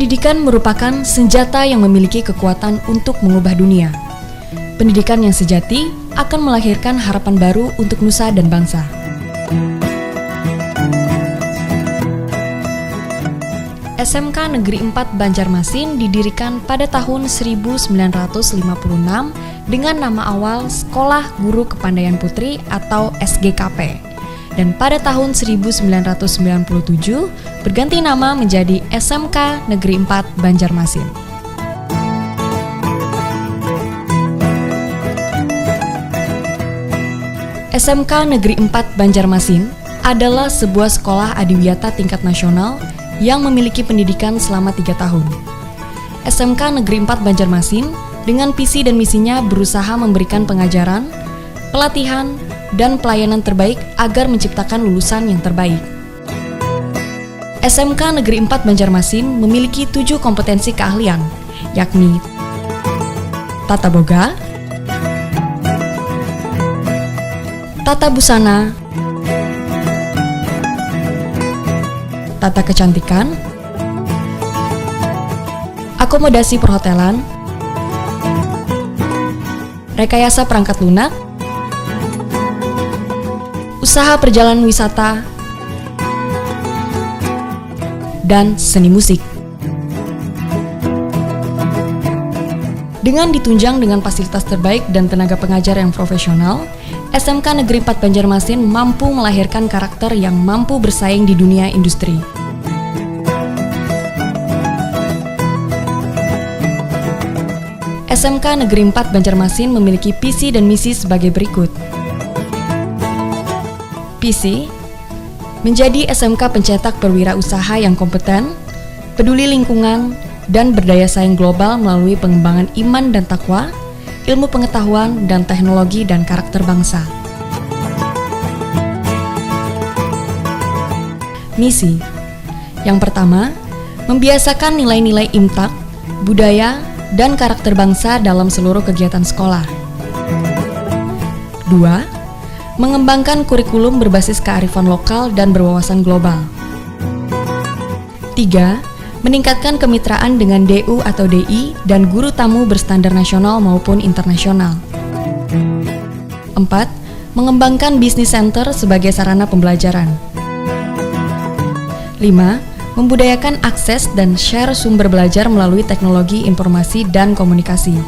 Pendidikan merupakan senjata yang memiliki kekuatan untuk mengubah dunia. Pendidikan yang sejati akan melahirkan harapan baru untuk nusa dan bangsa. SMK Negeri 4 Banjarmasin didirikan pada tahun 1956 dengan nama awal Sekolah Guru Kepandaian Putri atau SGKP. Dan pada tahun 1997 berganti nama menjadi SMK Negeri 4 Banjarmasin. SMK Negeri 4 Banjarmasin adalah sebuah sekolah adiwiyata tingkat nasional yang memiliki pendidikan selama 3 tahun. SMK Negeri 4 Banjarmasin dengan visi dan misinya berusaha memberikan pengajaran, pelatihan, dan pelayanan terbaik agar menciptakan lulusan yang terbaik. SMK Negeri 4 Banjarmasin memiliki 7 kompetensi keahlian, yakni tata boga, tata busana, tata kecantikan, akomodasi perhotelan, rekayasa perangkat lunak, usaha perjalanan wisata, dan seni musik. Dengan ditunjang dengan fasilitas terbaik dan tenaga pengajar yang profesional, SMK Negeri 4 Banjarmasin mampu melahirkan karakter yang mampu bersaing di dunia industri. SMK Negeri 4 Banjarmasin memiliki visi dan misi sebagai berikut. Visi, menjadi SMK pencetak perwirausaha yang kompeten, peduli lingkungan, dan berdaya saing global melalui pengembangan iman dan takwa, ilmu pengetahuan dan teknologi dan karakter bangsa. Misi, yang pertama, membiasakan nilai-nilai imtak, budaya, dan karakter bangsa dalam seluruh kegiatan sekolah. 2. Mengembangkan kurikulum berbasis kearifan lokal dan berwawasan global. 3. Meningkatkan kemitraan dengan DU atau DI dan guru tamu berstandar nasional maupun internasional. 4. Mengembangkan bisnis center sebagai sarana pembelajaran. 5. Membudayakan akses dan share sumber belajar melalui teknologi informasi dan komunikasi.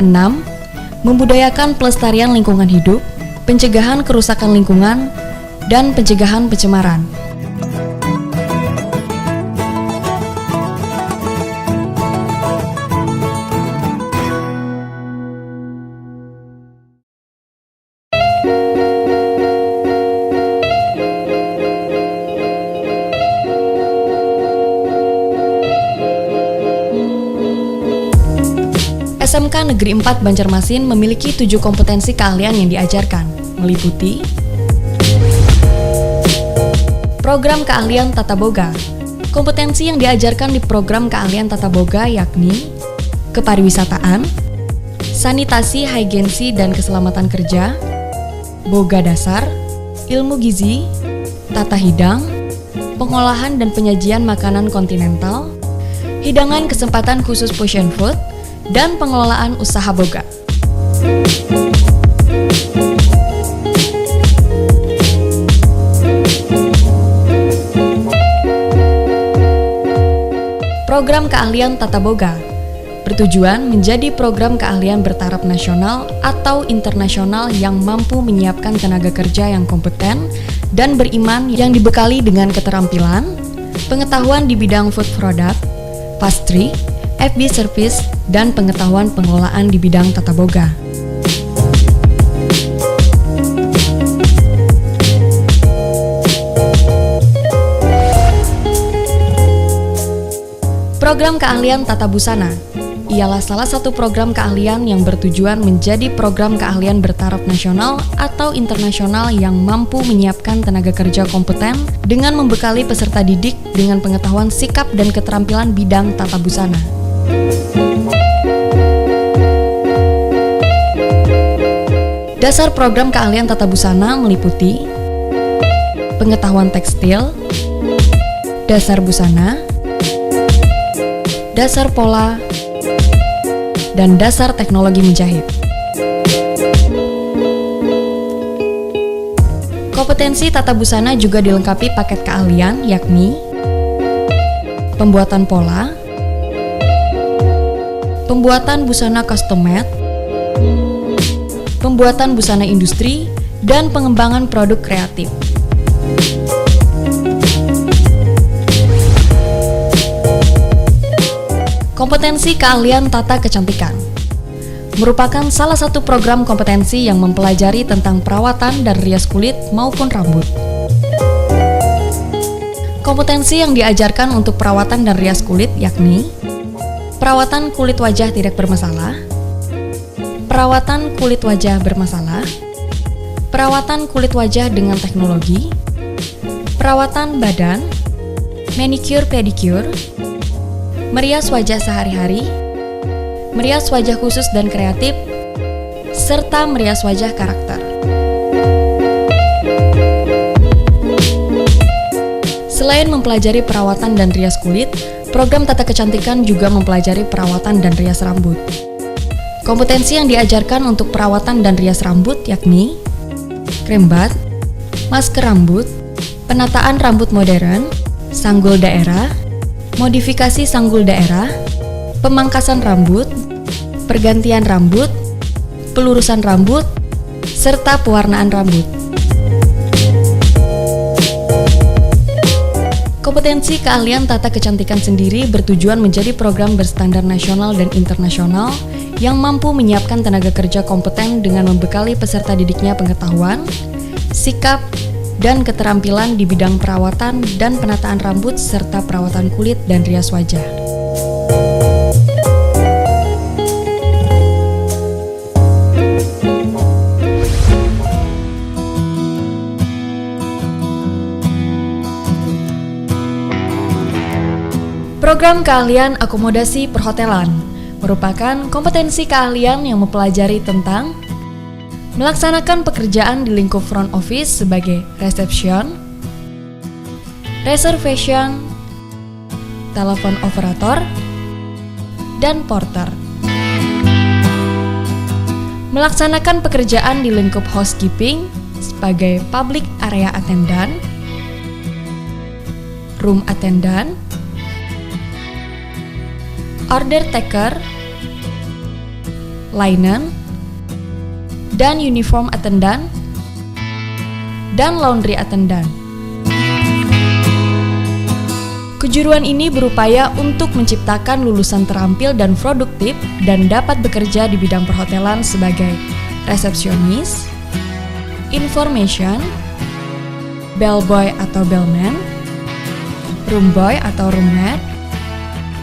6. Membudayakan pelestarian lingkungan hidup, pencegahan kerusakan lingkungan, dan pencegahan pencemaran. SMK Negeri 4 Banjarmasin memiliki 7 kompetensi keahlian yang diajarkan, meliputi program keahlian tata boga. Kompetensi yang diajarkan di program keahlian tata boga yakni kepariwisataan, sanitasi, higienis dan keselamatan kerja, boga dasar, ilmu gizi, tata hidang, pengolahan dan penyajian makanan kontinental, hidangan kesempatan khusus fusion food, dan pengelolaan usaha boga. Program keahlian tata boga bertujuan menjadi program keahlian bertaraf nasional atau internasional yang mampu menyiapkan tenaga kerja yang kompeten dan beriman yang dibekali dengan keterampilan, pengetahuan di bidang food product, pastry, FB service, dan pengetahuan pengelolaan di bidang tata boga. Program keahlian tata busana ialah salah satu program keahlian yang bertujuan menjadi program keahlian bertaraf nasional atau internasional yang mampu menyiapkan tenaga kerja kompeten dengan membekali peserta didik dengan pengetahuan sikap dan keterampilan bidang tata busana. Dasar program keahlian tata busana meliputi pengetahuan tekstil, dasar busana, dasar pola, dan dasar teknologi menjahit. Kompetensi tata busana juga dilengkapi paket keahlian yakni pembuatan pola, pembuatan busana custom made, pembuatan busana industri, dan pengembangan produk kreatif. Kompetensi keahlian tata kecantikan merupakan salah satu program kompetensi yang mempelajari tentang perawatan dan rias kulit maupun rambut. Kompetensi yang diajarkan untuk perawatan dan rias kulit yakni perawatan kulit wajah tidak bermasalah, perawatan kulit wajah bermasalah, perawatan kulit wajah dengan teknologi, perawatan badan, manicure pedicure, merias wajah sehari-hari, merias wajah khusus dan kreatif, serta merias wajah karakter. Selain mempelajari perawatan dan rias kulit, program tata kecantikan juga mempelajari perawatan dan rias rambut. Kompetensi yang diajarkan untuk perawatan dan rias rambut yakni krembat, masker rambut, penataan rambut modern, sanggul daerah, modifikasi sanggul daerah, pemangkasan rambut, pergantian rambut, pelurusan rambut, serta pewarnaan rambut. Kompetensi keahlian tata kecantikan sendiri bertujuan menjadi program berstandar nasional dan internasional yang mampu menyiapkan tenaga kerja kompeten dengan membekali peserta didiknya pengetahuan, sikap, dan keterampilan di bidang perawatan dan penataan rambut serta perawatan kulit dan rias wajah. Program keahlian akomodasi perhotelan merupakan kompetensi keahlian yang mempelajari tentang melaksanakan pekerjaan di lingkup front office sebagai reception, reservation, telepon operator, dan porter. Melaksanakan pekerjaan di lingkup housekeeping sebagai public area attendant, room attendant, order taker, linen, dan uniform attendant, dan laundry attendant. Kejuruan ini berupaya untuk menciptakan lulusan terampil dan produktif dan dapat bekerja di bidang perhotelan sebagai resepsionis, information, bellboy atau bellman, roomboy atau roommat,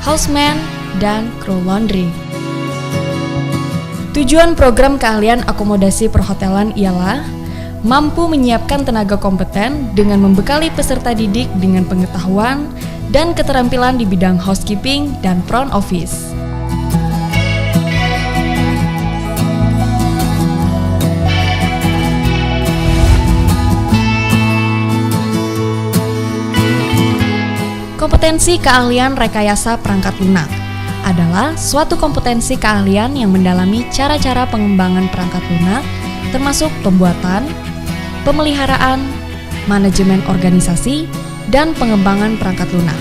houseman, dan crew laundry. Tujuan program keahlian akomodasi perhotelan ialah mampu menyiapkan tenaga kompeten dengan membekali peserta didik dengan pengetahuan dan keterampilan di bidang housekeeping dan front office. Kompetensi keahlian rekayasa perangkat lunak adalah suatu kompetensi keahlian yang mendalami cara-cara pengembangan perangkat lunak, termasuk pembuatan, pemeliharaan, manajemen organisasi, dan pengembangan perangkat lunak.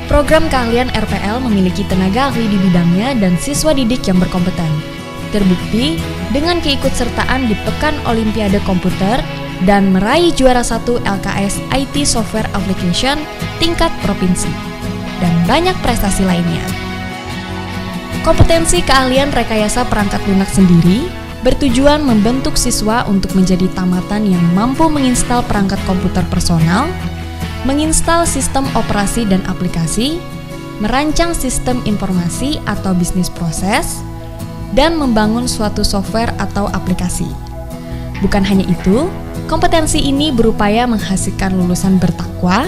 Program keahlian RPL memiliki tenaga ahli di bidangnya dan siswa didik yang berkompeten. Terbukti dengan keikutsertaan di Pekan Olimpiade Komputer dan meraih juara 1 LKS IT Software Application tingkat provinsi, dan banyak prestasi lainnya. Kompetensi keahlian rekayasa perangkat lunak sendiri bertujuan membentuk siswa untuk menjadi tamatan yang mampu menginstal perangkat komputer personal, menginstal sistem operasi dan aplikasi, merancang sistem informasi atau bisnis proses, dan membangun suatu software atau aplikasi. Bukan hanya itu, kompetensi ini berupaya menghasilkan lulusan bertakwa,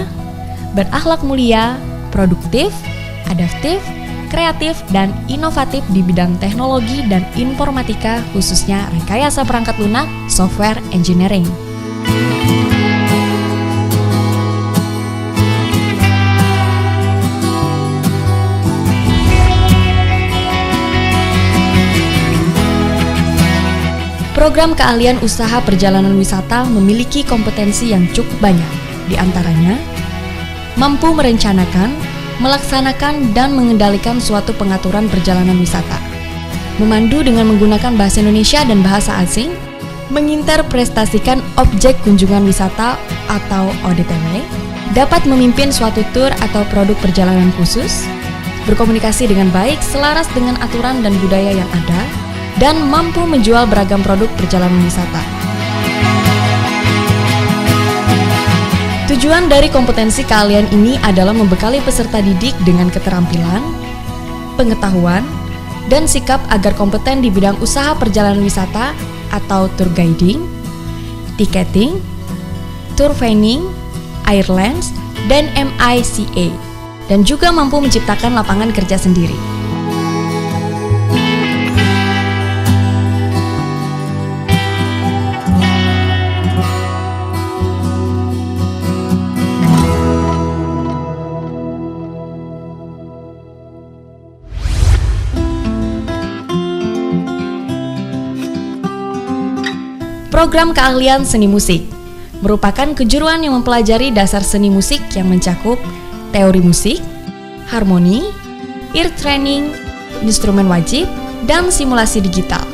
berakhlak mulia, produktif, adaptif, kreatif, dan inovatif di bidang teknologi dan informatika, khususnya rekayasa perangkat lunak, software engineering. Program keahlian usaha perjalanan wisata memiliki kompetensi yang cukup banyak, di antaranya mampu merencanakan, melaksanakan, dan mengendalikan suatu pengaturan perjalanan wisata, memandu dengan menggunakan bahasa Indonesia dan bahasa asing, menginterpretasikan objek kunjungan wisata atau ODTW, dapat memimpin suatu tur atau produk perjalanan khusus, berkomunikasi dengan baik selaras dengan aturan dan budaya yang ada, dan mampu menjual beragam produk perjalanan wisata. Tujuan dari kompetensi keahlian ini adalah membekali peserta didik dengan keterampilan, pengetahuan, dan sikap agar kompeten di bidang usaha perjalanan wisata atau tour guiding, ticketing, tour planning, airlines, dan MICA, dan juga mampu menciptakan lapangan kerja sendiri. Program keahlian seni musik merupakan kejuruan yang mempelajari dasar seni musik yang mencakup teori musik, harmoni, ear training, instrumen wajib, dan simulasi digital.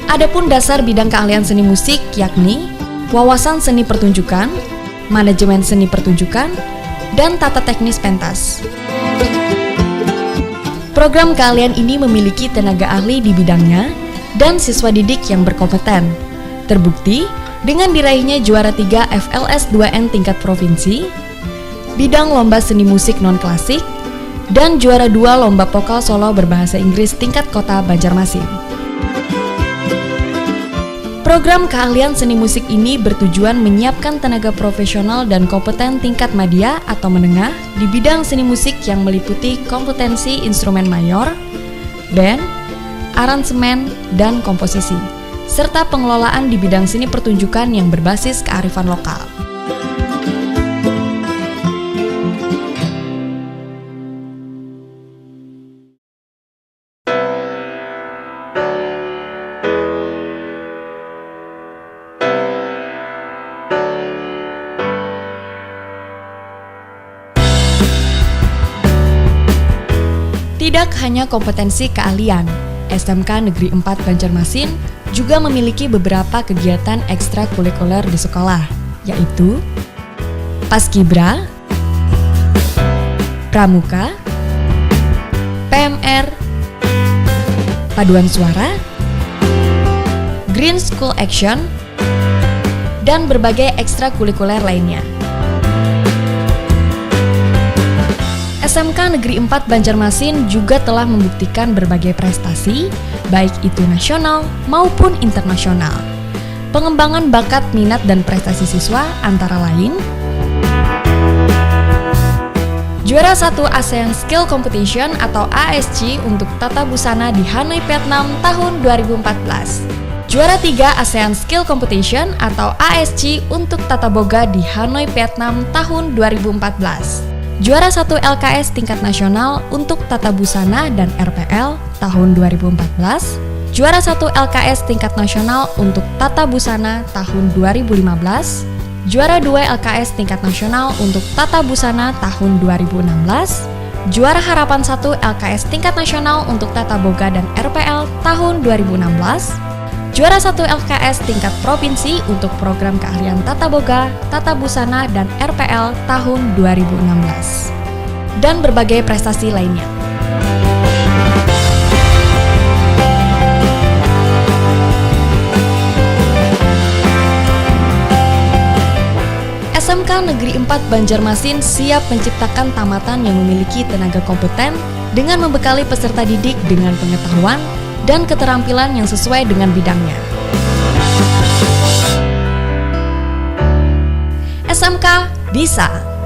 Adapun dasar bidang keahlian seni musik yakni wawasan seni pertunjukan, manajemen seni pertunjukan, dan tata teknis pentas. Program keahlian ini memiliki tenaga ahli di bidangnya dan siswa didik yang berkompeten. Terbukti dengan diraihnya juara 3 FLS 2N tingkat provinsi, bidang lomba seni musik non-klasik, dan juara 2 lomba vokal solo berbahasa Inggris tingkat kota Banjarmasin. Program keahlian seni musik ini bertujuan menyiapkan tenaga profesional dan kompeten tingkat madya atau menengah di bidang seni musik yang meliputi kompetensi instrumen mayor, band, aransemen, dan komposisi, serta pengelolaan di bidang seni pertunjukan yang berbasis kearifan lokal. Tidak hanya kompetensi keahlian, SMK Negeri 4 Banjarmasin juga memiliki beberapa kegiatan ekstrakurikuler di sekolah, yaitu Paskibra, Pramuka, PMR, Paduan Suara, Green School Action, dan berbagai ekstrakurikuler lainnya. SMK Negeri 4 Banjarmasin juga telah membuktikan berbagai prestasi, baik itu nasional maupun internasional. Pengembangan bakat, minat, dan prestasi siswa antara lain juara 1 ASEAN Skill Competition atau ASC untuk tata busana di Hanoi, Vietnam tahun 2014. Juara 3 ASEAN Skill Competition atau ASC untuk tata boga di Hanoi, Vietnam tahun 2014. Juara 1 LKS tingkat nasional untuk tata busana dan RPL tahun 2014, juara 1 LKS tingkat nasional untuk tata busana tahun 2015, juara 2 LKS tingkat nasional untuk tata busana tahun 2016, juara harapan 1 LKS tingkat nasional untuk tata boga dan RPL tahun 2016, juara 1 LKS tingkat provinsi untuk program keahlian tata boga, tata busana, dan RPL tahun 2016, dan berbagai prestasi lainnya. SMK Negeri 4 Banjarmasin siap menciptakan tamatan yang memiliki tenaga kompeten dengan membekali peserta didik dengan pengetahuan dan keterampilan yang sesuai dengan bidangnya. SMK bisa!